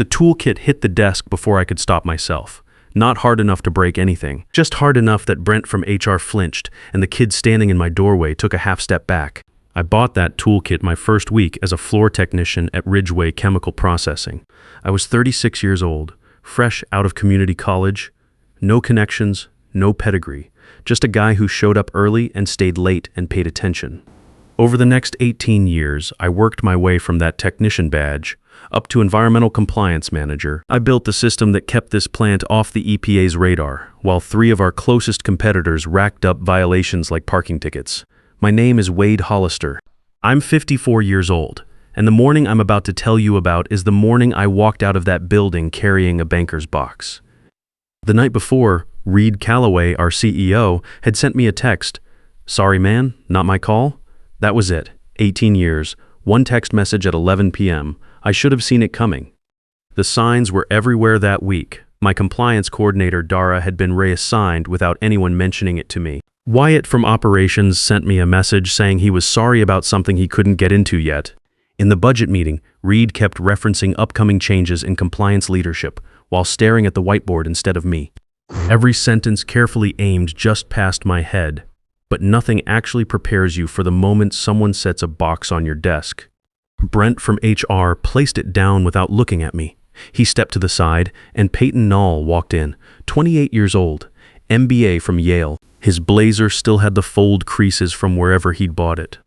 The toolkit hit the desk before I could stop myself. Not hard enough to break anything, just hard enough that Brent from HR flinched and the kid standing in my doorway took a half step back. I bought that toolkit my first week as a floor technician at Ridgeway Chemical Processing. I was 36 years old, fresh out of community college, no connections, no pedigree, just a guy who showed up early and stayed late and paid attention. Over the next 18 years, I worked my way from that technician badge up to environmental compliance manager. I built the system that kept this plant off the EPA's radar, while 3 of our closest competitors racked up violations like parking tickets. My name is Wade Hollister. I'm 54 years old, and the morning I'm about to tell you about is the morning I walked out of that building carrying a banker's box. The night before, Reed Calloway, our CEO, had sent me a text. "Sorry man, not my call." That was it. 18 years, one text message at 11 p.m. I should have seen it coming. The signs were everywhere that week. My compliance coordinator, Dara, had been reassigned without anyone mentioning it to me. Wyatt from operations sent me a message saying he was sorry about something he couldn't get into yet. In the budget meeting, Reed kept referencing upcoming changes in compliance leadership while staring at the whiteboard instead of me. Every sentence carefully aimed just past my head, but nothing actually prepares you for the moment someone sets a box on your desk. Brent from HR placed it down without looking at me. He stepped to the side, and Peyton Nall walked in, 28 years old, MBA from Yale. His blazer still had the fold creases from wherever he'd bought it.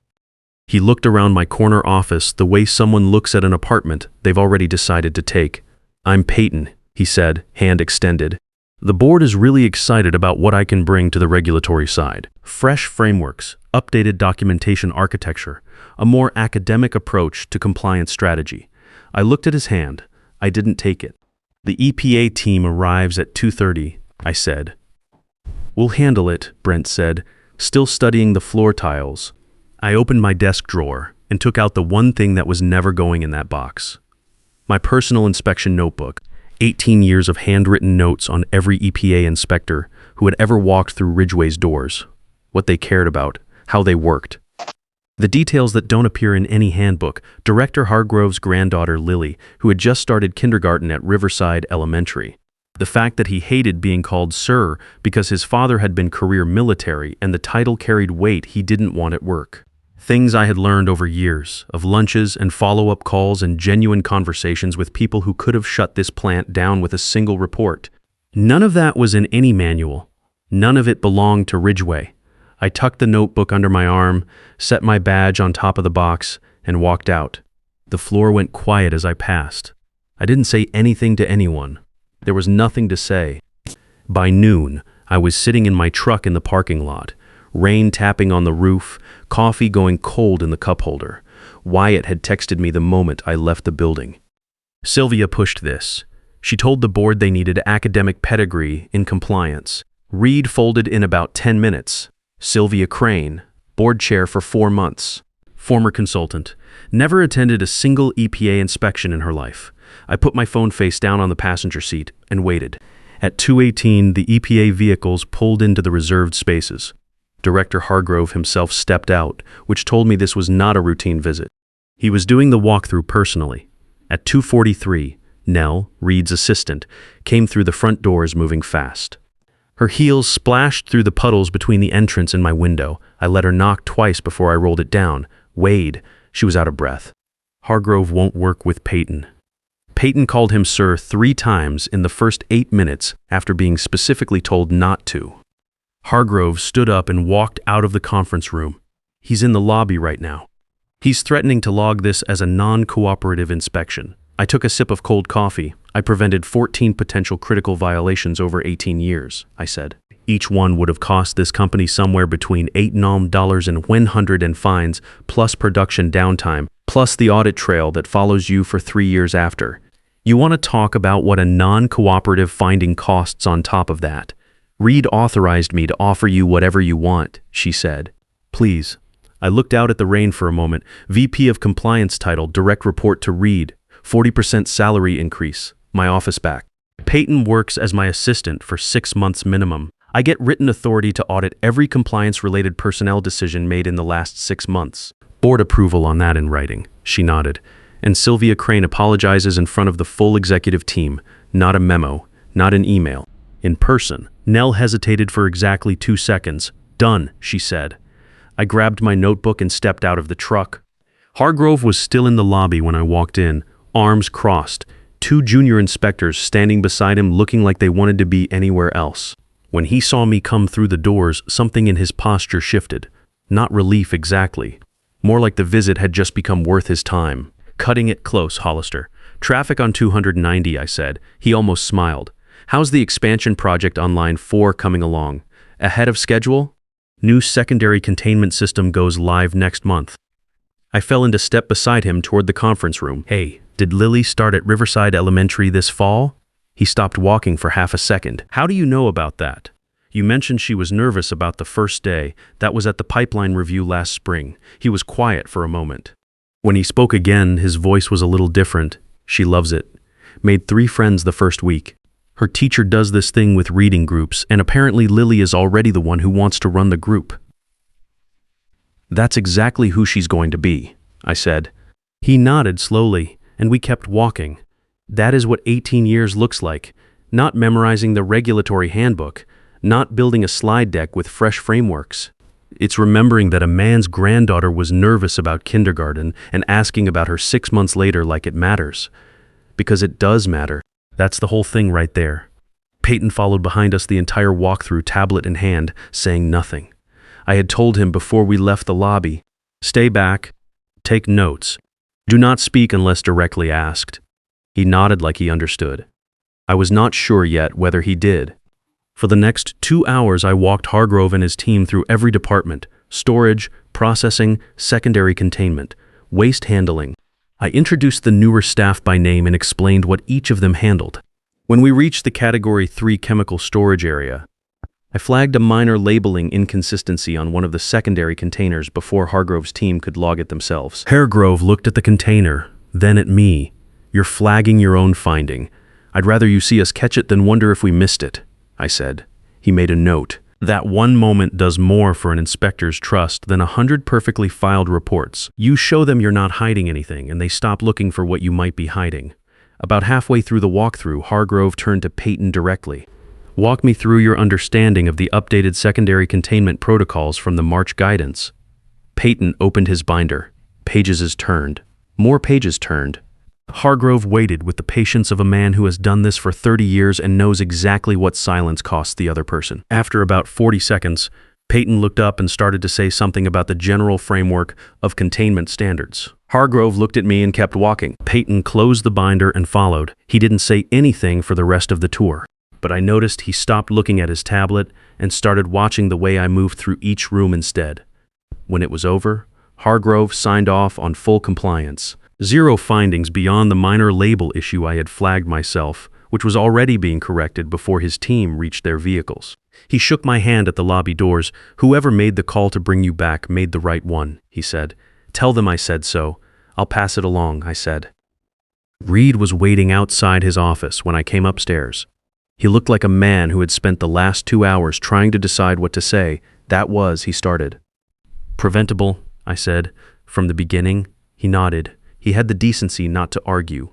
He looked around my corner office the way someone looks at an apartment they've already decided to take. "I'm Peyton," he said, hand extended. "The board is really excited about what I can bring to the regulatory side. Fresh frameworks, updated documentation architecture, a more academic approach to compliance strategy." I looked at his hand. I didn't take it. "The EPA team arrives at 2:30, I said. "We'll handle it," Brent said, still studying the floor tiles. I opened my desk drawer and took out the one thing that was never going in that box. My personal inspection notebook, 18 years of handwritten notes on every EPA inspector who had ever walked through Ridgeway's doors, what they cared about, how they worked. The details that don't appear in any handbook. Director Hargrove's granddaughter Lily, who had just started kindergarten at Riverside Elementary. The fact that he hated being called sir because his father had been career military and the title carried weight he didn't want at work. Things I had learned over years of lunches and follow-up calls and genuine conversations with people who could have shut this plant down with a single report. None of that was in any manual. None of it belonged to Ridgeway. I tucked the notebook under my arm, set my badge on top of the box, and walked out. The floor went quiet as I passed. I didn't say anything to anyone. There was nothing to say. By noon, I was sitting in my truck in the parking lot, rain tapping on the roof, coffee going cold in the cup holder. Wyatt had texted me the moment I left the building. Sylvia pushed this. She told the board they needed academic pedigree in compliance. Reed folded in about 10 minutes. Sylvia Crane, board chair for 4 months. Former consultant. Never attended a single EPA inspection in her life. I put my phone face down on the passenger seat and waited. At 2:18, the EPA vehicles pulled into the reserved spaces. Director Hargrove himself stepped out, which told me this was not a routine visit. He was doing the walkthrough personally. At 2:43, Nell, Reed's assistant, came through the front doors moving fast. Her heels splashed through the puddles between the entrance and my window. I let her knock twice before I rolled it down. "Wade." She was out of breath. "Hargrove won't work with Peyton." Peyton called him sir 3 times in the first 8 minutes after being specifically told not to. Hargrove stood up and walked out of the conference room. "He's in the lobby right now. He's threatening to log this as a non-cooperative inspection." I took a sip of cold coffee. "I prevented 14 potential critical violations over 18 years, I said. Each one would have cost this company somewhere between $8 and $100 in fines, plus production downtime, plus the audit trail that follows you for 3 years after. You want to talk about what a non-cooperative finding costs on top of that? Reed authorized me to offer you whatever you want," she said. "Please." I looked out at the rain for a moment. VP of Compliance title, direct report to Reed, 40% salary increase, my office back. Peyton works as my assistant for 6 months minimum. I get written authority to audit every compliance-related personnel decision made in the last 6 months. Board approval on that in writing, she nodded. And Sylvia Crane apologizes in front of the full executive team, not a memo, not an email. In person. Nell hesitated for exactly 2 seconds. "Done," she said. I grabbed my notebook and stepped out of the truck. Hargrove was still in the lobby when I walked in, arms crossed, 2 junior inspectors standing beside him looking like they wanted to be anywhere else. When he saw me come through the doors, something in his posture shifted. Not relief exactly. More like the visit had just become worth his time. "Cutting it close, Hollister. Traffic on 290, I said. He almost smiled. "How's the expansion project on line 4 coming along? Ahead of schedule? New secondary containment system goes live next month." I fell into step beside him toward the conference room. "Hey, did Lily start at Riverside Elementary this fall?" He stopped walking for half a second. "How do you know about that?" "You mentioned she was nervous about the first day. That was at the pipeline review last spring." He was quiet for a moment. When he spoke again, his voice was a little different. "She loves it. Made 3 friends the first week. Her teacher does this thing with reading groups, and apparently Lily is already the one who wants to run the group." "That's exactly who she's going to be," I said. He nodded slowly, and we kept walking. That is what 18 years looks like. Not memorizing the regulatory handbook, not building a slide deck with fresh frameworks. It's remembering that a man's granddaughter was nervous about kindergarten and asking about her 6 months later like it matters. Because it does matter. That's the whole thing right there. Peyton followed behind us the entire walkthrough, tablet in hand, saying nothing. I had told him before we left the lobby, "Stay back, take notes. Do not speak unless directly asked." He nodded like he understood. I was not sure yet whether he did. For the next 2 hours, I walked Hargrove and his team through every department: storage, processing, secondary containment, waste handling. I introduced the newer staff by name and explained what each of them handled. When we reached the Category 3 chemical storage area, I flagged a minor labeling inconsistency on one of the secondary containers before Hargrove's team could log it themselves. Hargrove looked at the container, then at me. "You're flagging your own finding. I'd rather you see us catch it than wonder if we missed it," I said. He made a note. That one moment does more for an inspector's trust than 100 perfectly filed reports. You show them you're not hiding anything, and they stop looking for what you might be hiding. About halfway through the walkthrough, Hargrove turned to Peyton directly. "Walk me through your understanding of the updated secondary containment protocols from the March guidance." Peyton opened his binder. Pages turned. More pages turned. Hargrove waited with the patience of a man who has done this for 30 years and knows exactly what silence costs the other person. After about 40 seconds, Peyton looked up and started to say something about the general framework of containment standards. Hargrove looked at me and kept walking. Peyton closed the binder and followed. He didn't say anything for the rest of the tour, but I noticed he stopped looking at his tablet and started watching the way I moved through each room instead. When it was over, Hargrove signed off on full compliance. 0 findings beyond the minor label issue I had flagged myself, which was already being corrected before his team reached their vehicles. He shook my hand at the lobby doors. "Whoever made the call to bring you back made the right one," he said. "Tell them I said so. I'll pass it along," I said. Reed was waiting outside his office when I came upstairs. He looked like a man who had spent the last 2 hours trying to decide what to say. That was, he started. "Preventable," I said. "From the beginning." He nodded. He had the decency not to argue.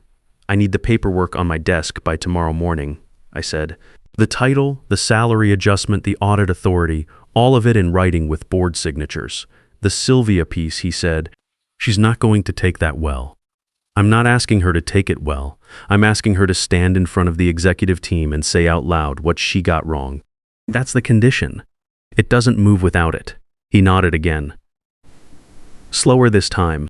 "I need the paperwork on my desk by tomorrow morning," I said. The title, the salary adjustment, the audit authority, all of it in writing with board signatures. The Sylvia piece, he said, "She's not going to take that well." I'm not asking her to take it well. I'm asking her to stand in front of the executive team and say out loud what she got wrong. That's the condition. It doesn't move without it. He nodded again. Slower this time.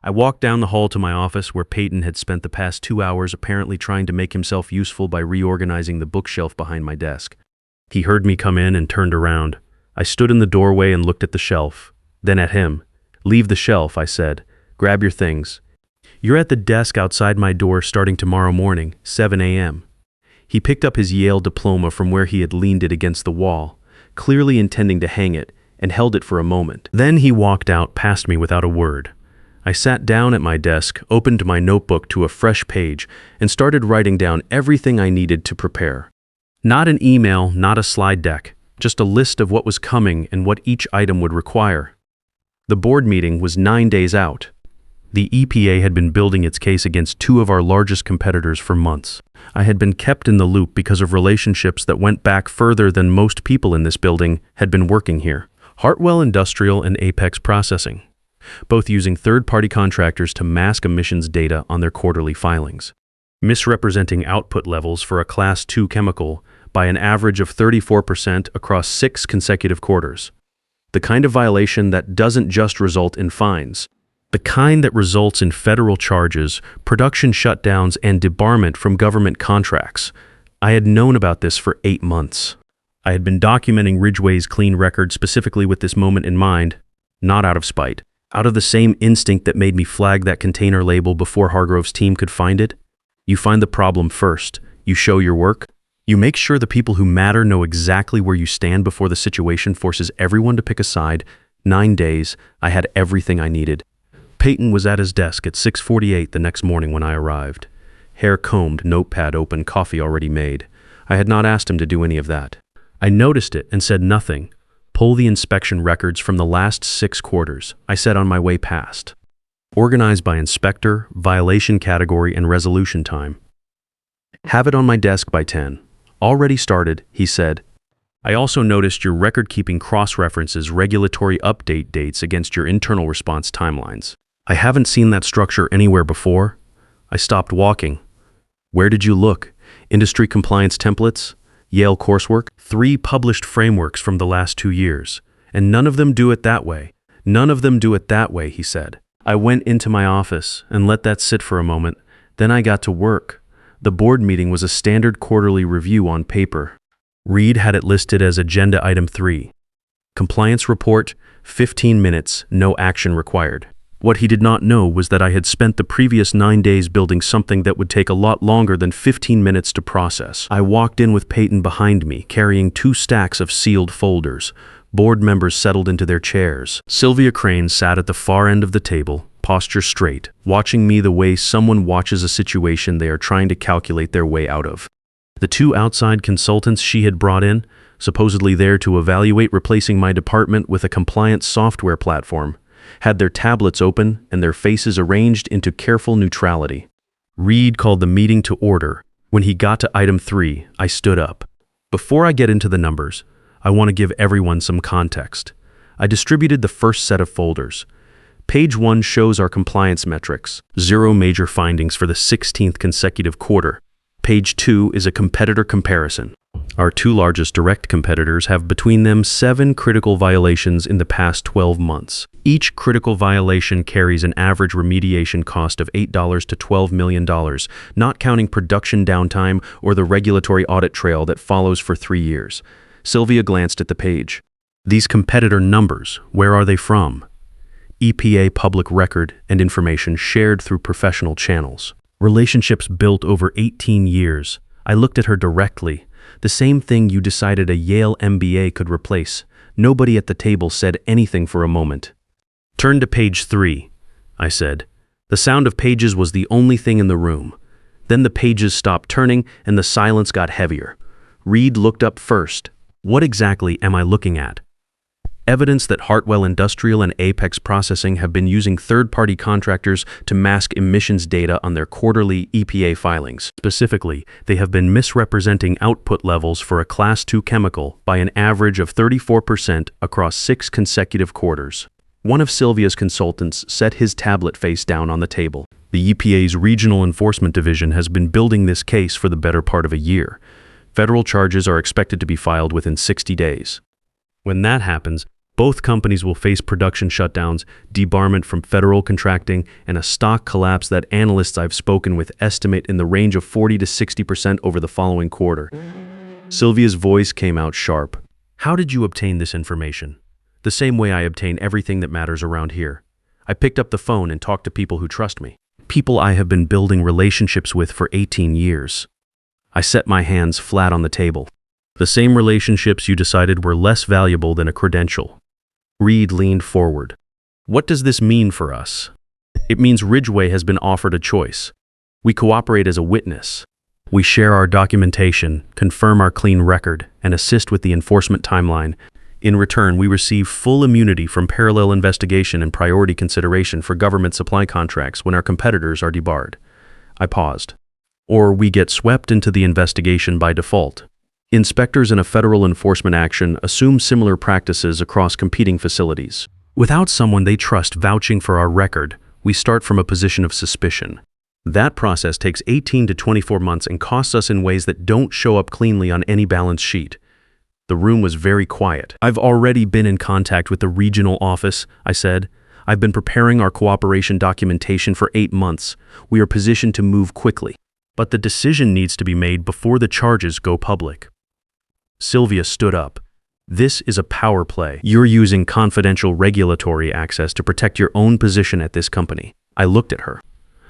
I walked down the hall to my office where Peyton had spent the past 2 hours apparently trying to make himself useful by reorganizing the bookshelf behind my desk. He heard me come in and turned around. I stood in the doorway and looked at the shelf, then at him. "Leave the shelf," I said. "Grab your things. You're at the desk outside my door starting tomorrow morning, 7 a.m. He picked up his Yale diploma from where he had leaned it against the wall, clearly intending to hang it, and held it for a moment. Then he walked out past me without a word. I sat down at my desk, opened my notebook to a fresh page, and started writing down everything I needed to prepare. Not an email, not a slide deck, just a list of what was coming and what each item would require. The board meeting was 9 days out. The EPA had been building its case against two of our largest competitors for months. I had been kept in the loop because of relationships that went back further than most people in this building had been working here. Hartwell Industrial and Apex Processing, both using third-party contractors to mask emissions data on their quarterly filings, misrepresenting output levels for a Class 2 chemical by an average of 34% across 6 consecutive quarters. The kind of violation that doesn't just result in fines, the kind that results in federal charges, production shutdowns, and debarment from government contracts. I had known about this for 8 months. I had been documenting Ridgeway's clean record specifically with this moment in mind, not out of spite, out of the same instinct that made me flag that container label before Hargrove's team could find it. You find the problem first, you show your work, you make sure the people who matter know exactly where you stand before the situation forces everyone to pick a side. 9 days, I had everything I needed. Peyton was at his desk at 6:48 the next morning when I arrived. Hair combed, notepad open, coffee already made. I had not asked him to do any of that. I noticed it and said nothing. Pull the inspection records from the last 6 quarters, I said on my way past. Organized by inspector, violation category, and resolution time. Have it on my desk by 10. Already started, he said. I also noticed your record-keeping cross-references regulatory update dates against your internal response timelines. I haven't seen that structure anywhere before. I stopped walking. Where did you look? Industry compliance templates? Yale coursework? 3 published frameworks from the last 2 years. And none of them do it that way. None of them do it that way, he said. I went into my office and let that sit for a moment. Then I got to work. The board meeting was a standard quarterly review on paper. Reed had it listed as Agenda Item 3. Compliance report, 15 minutes, no action required. What he did not know was that I had spent the previous 9 days building something that would take a lot longer than 15 minutes to process. I walked in with Peyton behind me, carrying 2 stacks of sealed folders. Board members settled into their chairs. Sylvia Crane sat at the far end of the table, posture straight, watching me the way someone watches a situation they are trying to calculate their way out of. The 2 outside consultants she had brought in, supposedly there to evaluate replacing my department with a compliant software platform, had their tablets open and their faces arranged into careful neutrality. Reed called the meeting to order. When he got to Item 3, I stood up. Before I get into the numbers, I want to give everyone some context. I distributed the first set of folders. Page 1 shows our compliance metrics, 0 major findings for the 16th consecutive quarter. Page 2 is a competitor comparison. Our 2 largest direct competitors have between them 7 critical violations in the past 12 months. Each critical violation carries an average remediation cost of $8 to $12 million, not counting production downtime or the regulatory audit trail that follows for 3 years. Sylvia glanced at the page. These competitor numbers, where are they from? EPA public record and information shared through professional channels. Relationships built over 18 years. I looked at her directly. The same thing you decided a Yale MBA could replace. Nobody at the table said anything for a moment. Turn to page 3, I said. The sound of pages was the only thing in the room. Then the pages stopped turning and the silence got heavier. Reed looked up first. What exactly am I looking at? Evidence that Hartwell Industrial and Apex Processing have been using third-party contractors to mask emissions data on their quarterly EPA filings. Specifically, they have been misrepresenting output levels for a Class 2 chemical by an average of 34% across 6 consecutive quarters. One of Sylvia's consultants set his tablet face down on the table. The EPA's Regional Enforcement Division has been building this case for the better part of a year. Federal charges are expected to be filed within 60 days. When that happens, both companies will face production shutdowns, debarment from federal contracting, and a stock collapse that analysts I've spoken with estimate in the range of 40 to 60% over the following quarter. Sylvia's voice came out sharp. How did you obtain this information? The same way I obtain everything that matters around here. I picked up the phone and talked to people who trust me. People I have been building relationships with for 18 years. I set my hands flat on the table. The same relationships you decided were less valuable than a credential. Reed leaned forward. What does this mean for us? It means Ridgeway has been offered a choice. We cooperate as a witness. We share our documentation, confirm our clean record, and assist with the enforcement timeline. In return, we receive full immunity from parallel investigation and priority consideration for government supply contracts when our competitors are debarred. I paused. Or we get swept into the investigation by default. Inspectors in a federal enforcement action assume similar practices across competing facilities. Without someone they trust vouching for our record, we start from a position of suspicion. That process takes 18 to 24 months and costs us in ways that don't show up cleanly on any balance sheet. The room was very quiet. I've already been in contact with the regional office, I said. I've been preparing our cooperation documentation for 8 months. We are positioned to move quickly. But the decision needs to be made before the charges go public. Sylvia stood up. This is a power play. You're using confidential regulatory access to protect your own position at this company. I looked at her.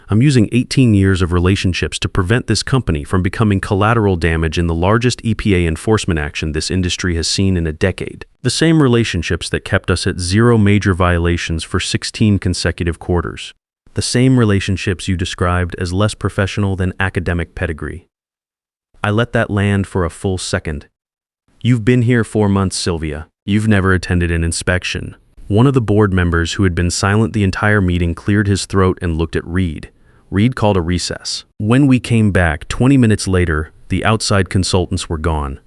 I'm using 18 years of relationships to prevent this company from becoming collateral damage in the largest EPA enforcement action this industry has seen in a decade. The same relationships that kept us at 0 major violations for 16 consecutive quarters. The same relationships you described as less professional than academic pedigree. I let that land for a full second. You've been here 4 months, Sylvia. You've never attended an inspection. One of the board members who had been silent the entire meeting cleared his throat and looked at Reed. Reed called a recess. When we came back 20 minutes later, the outside consultants were gone.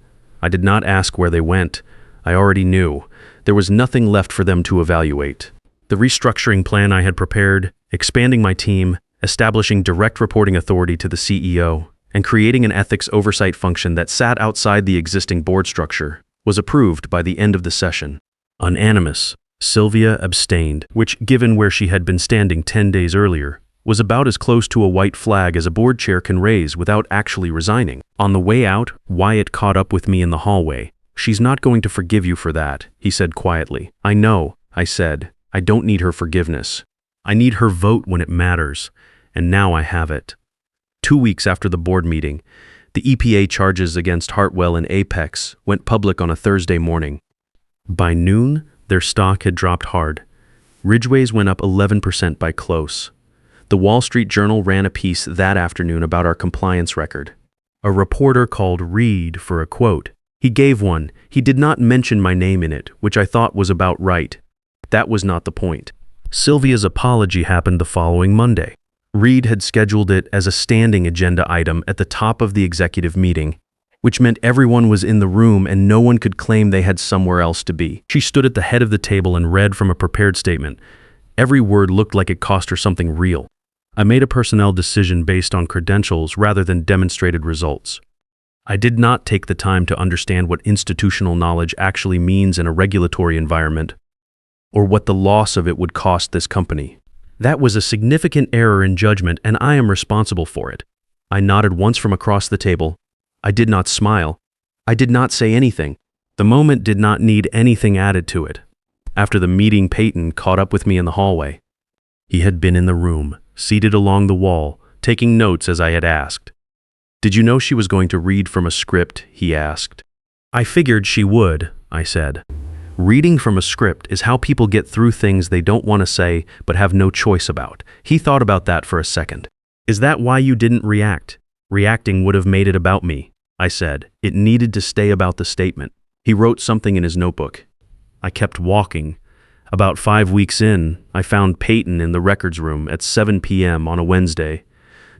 I did not ask where they went. I already knew. There was nothing left for them to evaluate. The restructuring plan I had prepared, expanding my team, establishing direct reporting authority to the CEO, and creating an ethics oversight function that sat outside the existing board structure, was approved by the end of the session. Unanimous. Sylvia abstained, which, given where she had been standing 10 days earlier, was about as close to a white flag as a board chair can raise without actually resigning. On the way out, Wyatt caught up with me in the hallway. "She's not going to forgive you for that," he said quietly. "I know," I said. "I don't need her forgiveness. I need her vote when it matters, and now I have it." 2 weeks after the board meeting, the EPA charges against Hartwell and Apex went public on a Thursday morning. By noon, their stock had dropped hard. Ridgeway's went up 11% by close. The Wall Street Journal ran a piece that afternoon about our compliance record. A reporter called Reed for a quote. He gave one. He did not mention my name in it, which I thought was about right. That was not the point. Sylvia's apology happened the following Monday. Reed had scheduled it as a standing agenda item at the top of the executive meeting, which meant everyone was in the room and no one could claim they had somewhere else to be. She stood at the head of the table and read from a prepared statement. Every word looked like it cost her something real. I made a personnel decision based on credentials rather than demonstrated results. I did not take the time to understand what institutional knowledge actually means in a regulatory environment, or what the loss of it would cost this company. That was a significant error in judgment, and I am responsible for it. I nodded once from across the table. I did not smile. I did not say anything. The moment did not need anything added to it. After the meeting, Peyton caught up with me in the hallway. He had been in the room, seated along the wall, taking notes as I had asked. "Did you know she was going to read from a script?" he asked. "I figured she would," I said. Reading from a script is how people get through things they don't want to say but have no choice about. He thought about that for a second. "Is that why you didn't react? Reacting would have made it about me," I said. "It needed to stay about the statement." He wrote something in his notebook. I kept walking. About 5 weeks in, I found Peyton in the records room at 7 p.m. on a Wednesday,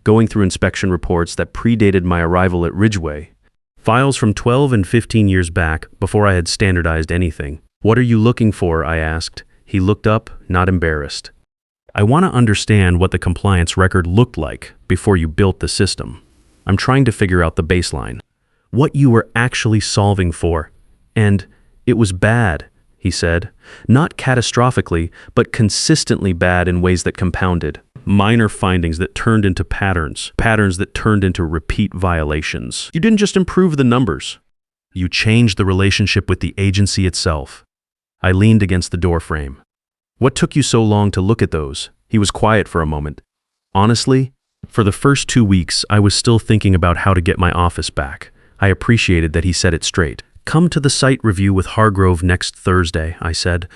going through inspection reports that predated my arrival at Ridgeway. Files from 12 and 15 years back, before I had standardized anything. "What are you looking for?" I asked. He looked up, not embarrassed. "I want to understand what the compliance record looked like before you built the system. I'm trying to figure out the baseline. What you were actually solving for. And it was bad," he said. "Not catastrophically, but consistently bad in ways that compounded. Minor findings that turned into patterns. Patterns that turned into repeat violations. You didn't just improve the numbers. You changed the relationship with the agency itself." I leaned against the door frame. "What took you so long to look at those?" He was quiet for a moment. "Honestly, for the first 2 weeks, I was still thinking about how to get my office back." I appreciated that he said it straight. "Come to the site review with Hargrove next Thursday," I said.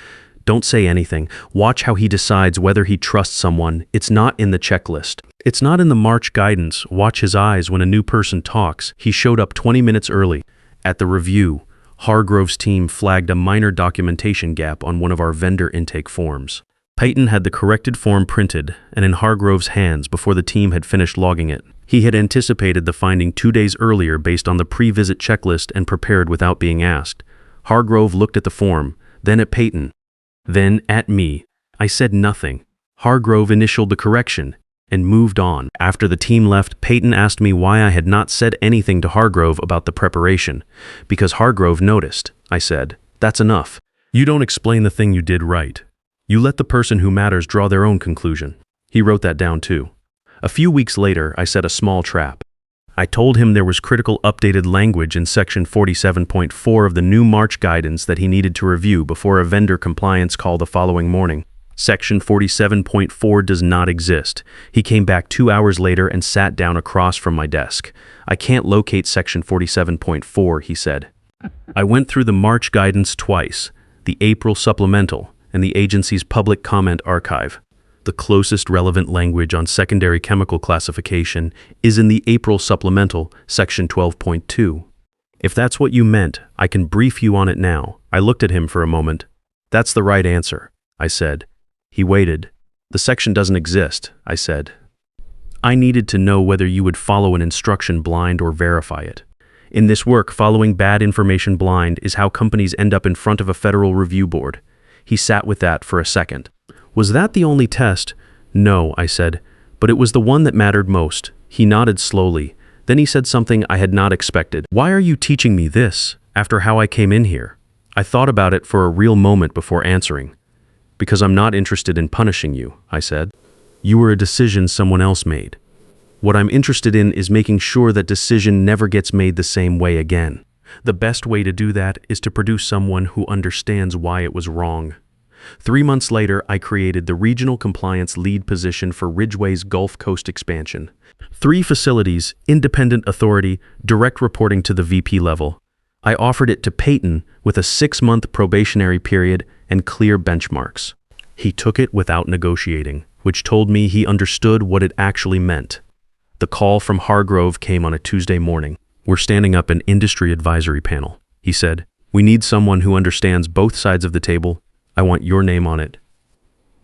"Don't say anything. Watch how he decides whether he trusts someone. It's not in the checklist. It's not in the March guidance. Watch his eyes when a new person talks." He showed up 20 minutes early. At the review, Hargrove's team flagged a minor documentation gap on one of our vendor intake forms. Peyton had the corrected form printed and in Hargrove's hands before the team had finished logging it. He had anticipated the finding 2 days earlier based on the pre-visit checklist and prepared without being asked. Hargrove looked at the form, then at Peyton, then at me. I said nothing. Hargrove initialed the correction and moved on. After the team left, Peyton asked me why I had not said anything to Hargrove about the preparation. Because Hargrove noticed, I said. That's enough. You don't explain the thing you did right. You let the person who matters draw their own conclusion. He wrote that down too. A few weeks later, I set a small trap. I told him there was critical updated language in Section 47.4 of the new March guidance that he needed to review before a vendor compliance call the following morning. Section 47.4 does not exist. He came back 2 hours later and sat down across from my desk. I can't locate Section 47.4, he said. I went through the March guidance twice, the April supplemental, and the agency's public comment archive. The closest relevant language on secondary chemical classification is in the April supplemental, Section 12.2. If that's what you meant, I can brief you on it now. I looked at him for a moment. That's the right answer, I said. He waited. The section doesn't exist, I said. I needed to know whether you would follow an instruction blind or verify it. In this work, following bad information blind is how companies end up in front of a federal review board. He sat with that for a second. Was that the only test? No, I said, but it was the one that mattered most. He nodded slowly. Then he said something I had not expected. Why are you teaching me this, after how I came in here? I thought about it for a real moment before answering. Because I'm not interested in punishing you, I said. You were a decision someone else made. What I'm interested in is making sure that decision never gets made the same way again. The best way to do that is to produce someone who understands why it was wrong. 3 months later, I created the regional compliance lead position for Ridgeway's Gulf Coast expansion. 3 facilities, independent authority, direct reporting to the VP level. I offered it to Peyton with a 6-month probationary period and clear benchmarks. He took it without negotiating, which told me he understood what it actually meant. The call from Hargrove came on a Tuesday morning. We're standing up an industry advisory panel. He said, we need someone who understands both sides of the table. I want your name on it.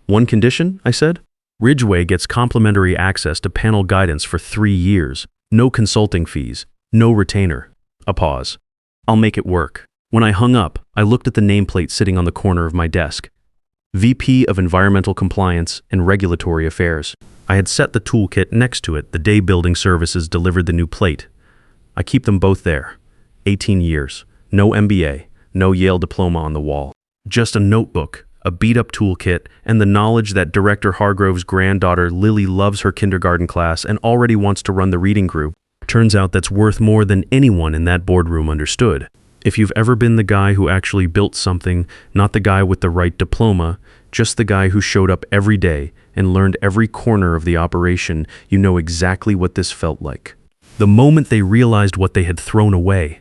One condition, I said. Ridgeway gets complimentary access to panel guidance for 3 years. No consulting fees. No retainer. A pause. I'll make it work. When I hung up, I looked at the nameplate sitting on the corner of my desk. VP of Environmental Compliance and Regulatory Affairs. I had set the toolkit next to it the day building services delivered the new plate. I keep them both there. 18 years. No MBA. No Yale diploma on the wall. Just a notebook, a beat-up toolkit, and the knowledge that Director Hargrove's granddaughter Lily loves her kindergarten class and already wants to run the reading group. Turns out that's worth more than anyone in that boardroom understood. If you've ever been the guy who actually built something, not the guy with the right diploma, just the guy who showed up every day and learned every corner of the operation, you know exactly what this felt like. The moment they realized what they had thrown away.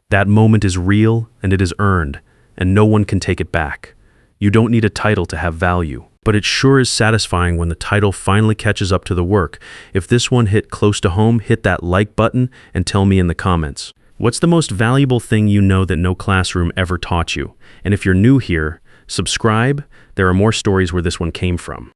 That moment is real and it is earned, and no one can take it back. You don't need a title to have value, but it sure is satisfying when the title finally catches up to the work. If this one hit close to home, hit that like button and tell me in the comments. What's the most valuable thing you know that no classroom ever taught you? And if you're new here, subscribe. There are more stories where this one came from.